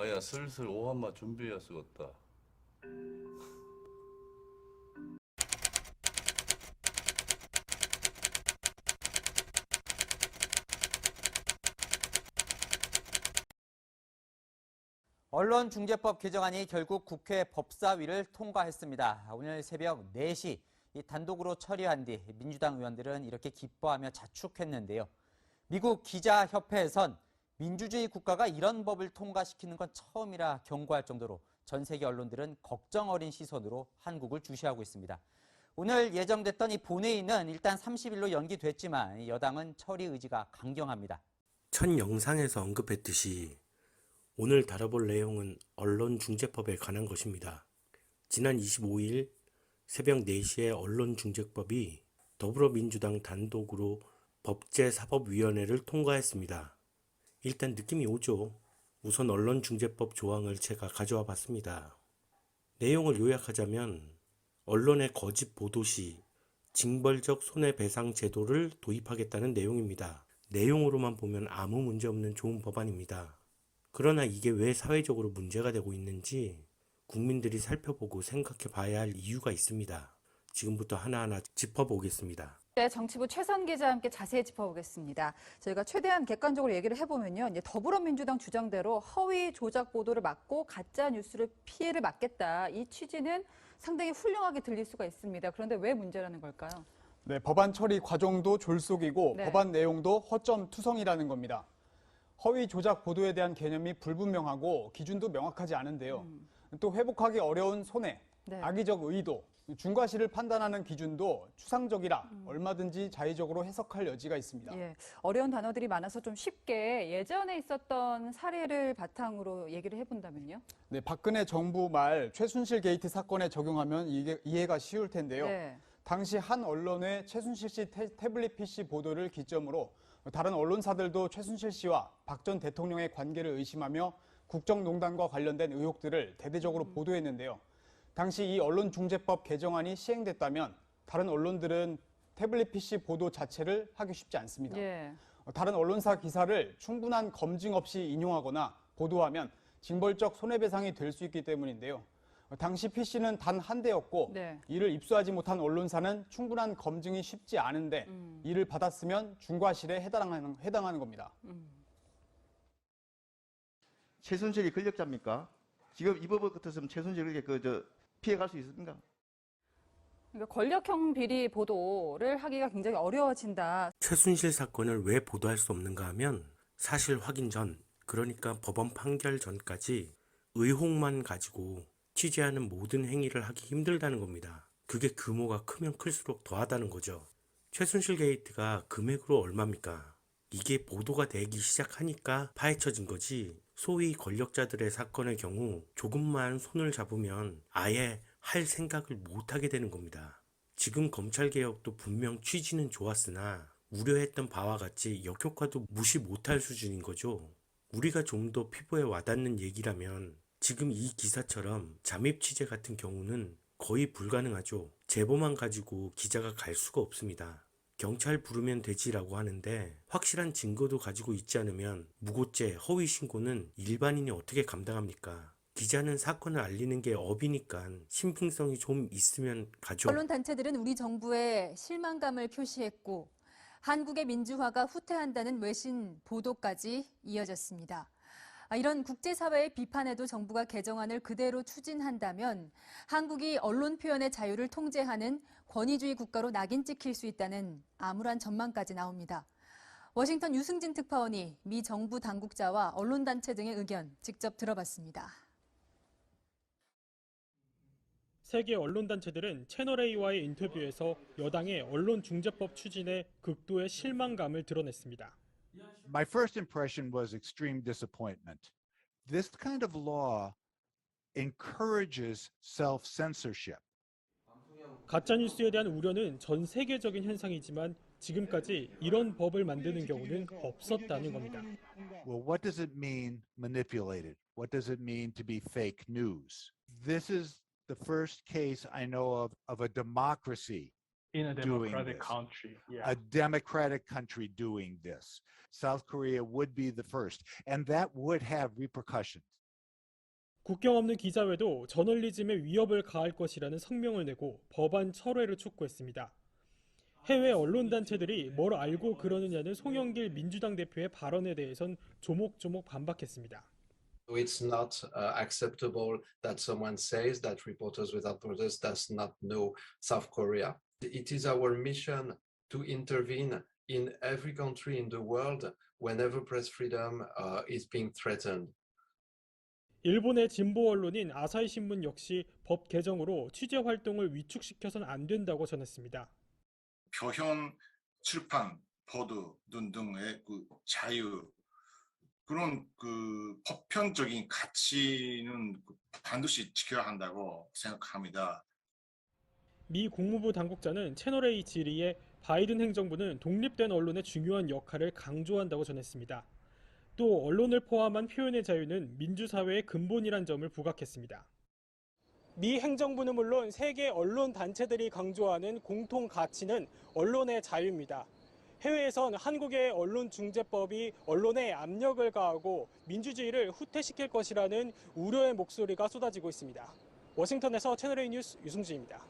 아야 슬슬 오한마 준비해야 쓰겄다. 언론중재법 개정안이 결국 국회 법사위를 통과했습니다. 오늘 새벽 4시 단독으로 처리한 뒤 민주당 의원들은 이렇게 기뻐하며 자축했는데요. 미국 기자협회에선 민주주의 국가가 이런 법을 통과시키는 건 처음이라 경고할 정도로 전 세계 언론들은 걱정 어린 시선으로 한국을 주시하고 있습니다. 오늘 예정됐던 이 본회의는 일단 30일로 연기됐지만 여당은 처리 의지가 강경합니다. 첫 영상에서 언급했듯이 오늘 다뤄볼 내용은 언론중재법에 관한 것입니다. 지난 25일 새벽 4시에 언론중재법이 더불어민주당 단독으로 법제사법위원회를 통과했습니다. 일단 느낌이 오죠. 우선 언론중재법 조항을 제가 가져와 봤습니다. 내용을 요약하자면 언론의 거짓 보도 시 징벌적 손해배상 제도를 도입하겠다는 내용입니다. 내용으로만 보면 아무 문제 없는 좋은 법안입니다. 그러나 이게 왜 사회적으로 문제가 되고 있는지 국민들이 살펴보고 생각해 봐야 할 이유가 있습니다. 지금부터 하나하나 짚어보겠습니다. 네, 정치부 최선 기자와 함께 자세히 짚어보겠습니다. 저희가 최대한 객관적으로 얘기를 해보면요. 이제 더불어민주당 주장대로 허위 조작 보도를 막고 가짜 뉴스를 피해를 막겠다. 이 취지는 상당히 훌륭하게 들릴 수가 있습니다. 그런데 왜 문제라는 걸까요? 네, 법안 처리 과정도 졸속이고 네. 법안 내용도 허점투성이라는 겁니다. 허위 조작 보도에 대한 개념이 불분명하고 기준도 명확하지 않은데요. 또 회복하기 어려운 손해, 네. 악의적 의도, 중과실을 판단하는 기준도 추상적이라 얼마든지 자의적으로 해석할 여지가 있습니다. 예, 어려운 단어들이 많아서 좀 쉽게 예전에 있었던 사례를 바탕으로 얘기를 해본다면요. 네, 박근혜 정부 말 최순실 게이트 사건에 적용하면 이해가 쉬울 텐데요. 네. 당시 한 언론의 최순실 씨 태블릿 PC 보도를 기점으로 다른 언론사들도 최순실 씨와 박 전 대통령의 관계를 의심하며 국정농단과 관련된 의혹들을 대대적으로 보도했는데요. 당시 이 언론중재법 개정안이 시행됐다면 다른 언론들은 태블릿 PC 보도 자체를 하기 쉽지 않습니다. 예. 다른 언론사 기사를 충분한 검증 없이 인용하거나 보도하면 징벌적 손해배상이 될 수 있기 때문인데요. 당시 PC는 단 한 대였고 네. 이를 입수하지 못한 언론사는 충분한 검증이 쉽지 않은데 이를 받았으면 중과실에 해당하는 겁니다. 최순실이 권력자입니까? 지금 이 법을 같았으면 최순실에게 피해갈 수 있습니까? 그러니까 권력형 비리 보도를 하기가 굉장히 어려워진다. 최순실 사건을 왜 보도할 수 없는가 하면 사실 확인 전, 그러니까 법원 판결 전까지 의혹만 가지고 취재하는 모든 행위를 하기 힘들다는 겁니다. 그게 규모가 크면 클수록 더하다는 거죠. 최순실 게이트가 금액으로 얼마입니까? 이게 보도가 되기 시작하니까 파헤쳐진 거지, 소위 권력자들의 사건의 경우 조금만 손을 잡으면 아예 할 생각을 못하게 되는 겁니다. 지금 검찰개혁도 분명 취지는 좋았으나 우려했던 바와 같이 역효과도 무시 못할 수준인 거죠. 우리가 좀 더 피부에 와닿는 얘기라면 지금 이 기사처럼 잠입 취재 같은 경우는 거의 불가능하죠. 제보만 가지고 기자가 갈 수가 없습니다. 경찰 부르면 되지라고 하는데 확실한 증거도 가지고 있지 않으면 무고죄, 허위 신고는 일반인이 어떻게 감당합니까? 기자는 사건을 알리는 게 업이니까 신빙성이 좀 있으면 가죠. 언론 단체들은 우리 정부에 실망감을 표시했고 한국의 민주화가 후퇴한다는 외신 보도까지 이어졌습니다. 이런 국제사회의 비판에도 정부가 개정안을 그대로 추진한다면 한국이 언론 표현의 자유를 통제하는 권위주의 국가로 낙인 찍힐 수 있다는 암울한 전망까지 나옵니다. 워싱턴 유승진 특파원이 미 정부 당국자와 언론단체 등의 의견 직접 들어봤습니다. 세계 언론단체들은 채널A와의 인터뷰에서 여당의 언론중재법 추진에 극도의 실망감을 드러냈습니다. My first impression was extreme disappointment. This kind of law encourages self-censorship. 가짜뉴스에 대한 우려는 전 세계적인 현상이지만 지금까지 이런 법을 만드는 경우는 없었다는 겁니다. Well, what does it mean manipulated? What does it mean to be fake news? This is the first case I know of a democracy in a doing democratic this. country. Yeah. A democratic country doing this. South Korea would be the first, and that would have repercussions. 국경 없는 기자회도 저널리즘에 위협을 가할 것이라는 성명을 내고 법안 철회를 촉구했습니다. 해외 언론단체들이 뭘 알고 그러느냐는 송영길 민주당 대표의 발언에 대해선 조목조목 반박했습니다. It's not acceptable that someone says that Reporters Without Borders does not know South Korea. It is our mission to intervene in every country in the world whenever press freedom is being threatened. 일본의 진보 언론인 아사히 신문 역시 법 개정으로 취재 활동을 위축시켜서는 안 된다고 전했습니다. 표현, 출판, 보도 등등의 그 자유 그런 그 보편적인 가치는 반드시 지켜야 한다고 생각합니다. 미 국무부 당국자는 채널A 질의에 바이든 행정부는 독립된 언론의 중요한 역할을 강조한다고 전했습니다. 또 언론을 포함한 표현의 자유는 민주사회의 근본이란 점을 부각했습니다. 미 행정부는 물론 세계 언론 단체들이 강조하는 공통 가치는 언론의 자유입니다. 해외에선 한국의 언론중재법이 언론에 압력을 가하고 민주주의를 후퇴시킬 것이라는 우려의 목소리가 쏟아지고 있습니다. 워싱턴에서 채널A 뉴스 유승준입니다.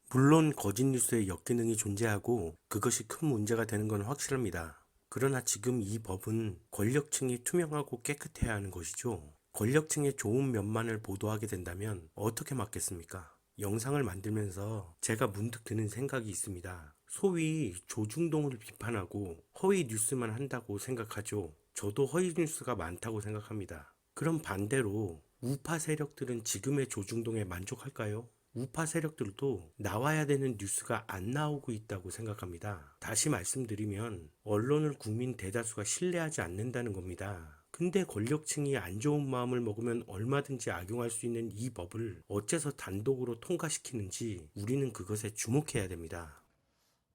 물론 거짓 뉴스의 역기능이 존재하고 그것이 큰 문제가 되는 건 확실합니다. 그러나 지금 이 법은 권력층이 투명하고 깨끗해야 하는 것이죠. 권력층의 좋은 면만을 보도하게 된다면 어떻게 막겠습니까? 영상을 만들면서 제가 문득 드는 생각이 있습니다. 소위 조중동을 비판하고 허위 뉴스만 한다고 생각하죠. 저도 허위 뉴스가 많다고 생각합니다. 그럼 반대로 우파 세력들은 지금의 조중동에 만족할까요? 우파 세력들도 나와야 되는 뉴스가 안 나오고 있다고 생각합니다. 다시 말씀드리면 언론을 국민 대다수가 신뢰하지 않는다는 겁니다. 근데 권력층이 안 좋은 마음을 먹으면 얼마든지 악용할 수 있는 이 법을 어째서 단독으로 통과시키는지 우리는 그것에 주목해야 됩니다.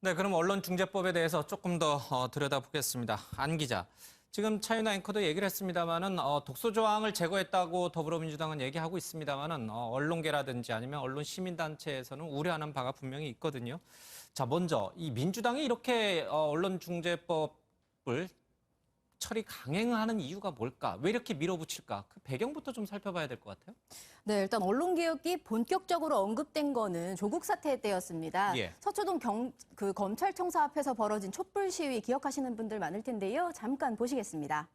네, 그럼 언론중재법에 대해서 조금 더 들여다보겠습니다. 안 기자. 지금 차윤아 앵커도 얘기를 했습니다만은 독소 조항을 제거했다고 더불어민주당은 얘기하고 있습니다만은 언론계라든지 아니면 언론 시민단체에서는 우려하는 바가 분명히 있거든요. 자, 먼저 이 민주당이 이렇게 언론중재법을 처리 강행하는 이유가 뭘까? 왜 이렇게 밀어붙일까? 그 배경부터 좀 살펴봐야 될 것 같아요. 네, 일단 언론개혁이 본격적으로 언급된 거는 조국 사태 때였습니다. 예. 서초동 검찰청사 앞에서 벌어진 촛불 시위 기억하시는 분들 많을 텐데요. 잠깐 보시겠습니다.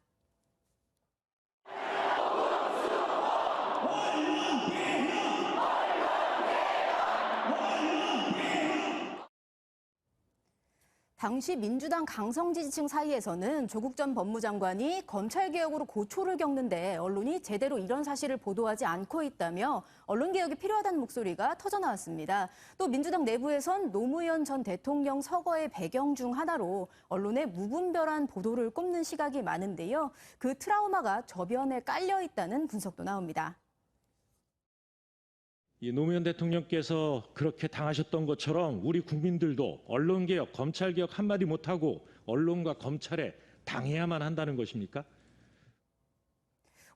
당시 민주당 강성 지지층 사이에서는 조국 전 법무장관이 검찰개혁으로 고초를 겪는데 언론이 제대로 이런 사실을 보도하지 않고 있다며 언론개혁이 필요하다는 목소리가 터져나왔습니다. 또 민주당 내부에선 노무현 전 대통령 서거의 배경 중 하나로 언론의 무분별한 보도를 꼽는 시각이 많은데요. 그 트라우마가 저변에 깔려 있다는 분석도 나옵니다. 이 노무현 대통령께서 그렇게 당하셨던 것처럼 우리 국민들도 언론개혁, 검찰개혁 한마디 못하고 언론과 검찰에 당해야만 한다는 것입니까?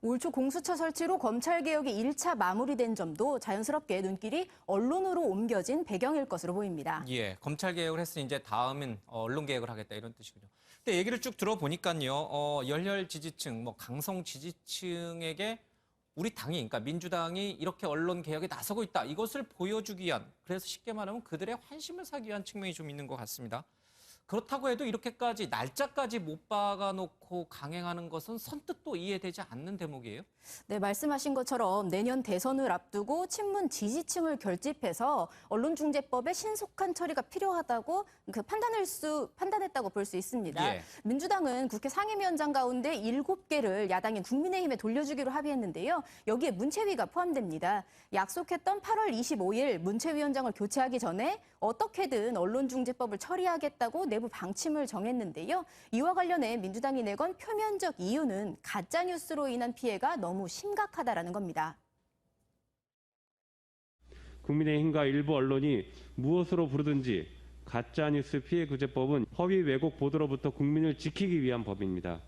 올 초 공수처 설치로 검찰개혁이 1차 마무리된 점도 자연스럽게 눈길이 언론으로 옮겨진 배경일 것으로 보입니다. 예, 검찰개혁을 했으니 이제 다음은 언론개혁을 하겠다 이런 뜻이군요. 근데 얘기를 쭉 들어보니까요. 열혈 지지층, 강성 지지층에게 우리 당이, 그러니까 민주당이 이렇게 언론 개혁에 나서고 있다. 이것을 보여주기 위한, 그래서 쉽게 말하면 그들의 환심을 사기 위한 측면이 좀 있는 것 같습니다. 그렇다고 해도 이렇게까지 날짜까지 못 박아놓고 강행하는 것은 선뜻 또 이해되지 않는 대목이에요. 네, 말씀하신 것처럼 내년 대선을 앞두고 친문 지지층을 결집해서 언론중재법의 신속한 처리가 필요하다고 판단했다고 볼 수 있습니다. 예. 민주당은 국회 상임위원장 가운데 7개를 야당인 국민의힘에 돌려주기로 합의했는데요. 여기에 문체위가 포함됩니다. 약속했던 8월 25일 문체위원장을 교체하기 전에 어떻게든 언론중재법을 처리하겠다고 내부 방침을 정했는데요. 이와 관련해 민주당이 내건 표면적 이유는 가짜뉴스로 인한 피해가 너무 심각하다라는 겁니다. 국민의힘과 일부 언론이 무엇으로 부르든지 가짜뉴스 피해구제법은 허위 왜곡 보도로부터 국민을 지키기 위한 법입니다.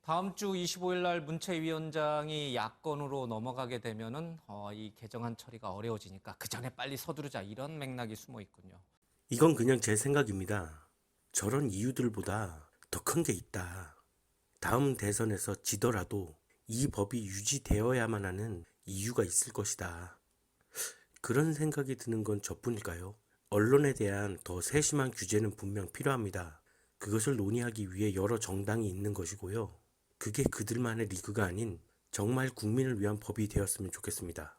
다음 주 25일 날 문체위원장이 야권으로 넘어가게 되면은 이 개정안 처리가 어려워지니까 그 전에 빨리 서두르자 이런 맥락이 숨어 있군요. 이건 그냥 제 생각입니다. 저런 이유들보다 더 큰 게 있다. 다음 대선에서 지더라도 이 법이 유지되어야만 하는 이유가 있을 것이다. 그런 생각이 드는 건 저뿐일까요? 언론에 대한 더 세심한 규제는 분명 필요합니다. 그것을 논의하기 위해 여러 정당이 있는 것이고요. 그게 그들만의 리그가 아닌 정말 국민을 위한 법이 되었으면 좋겠습니다.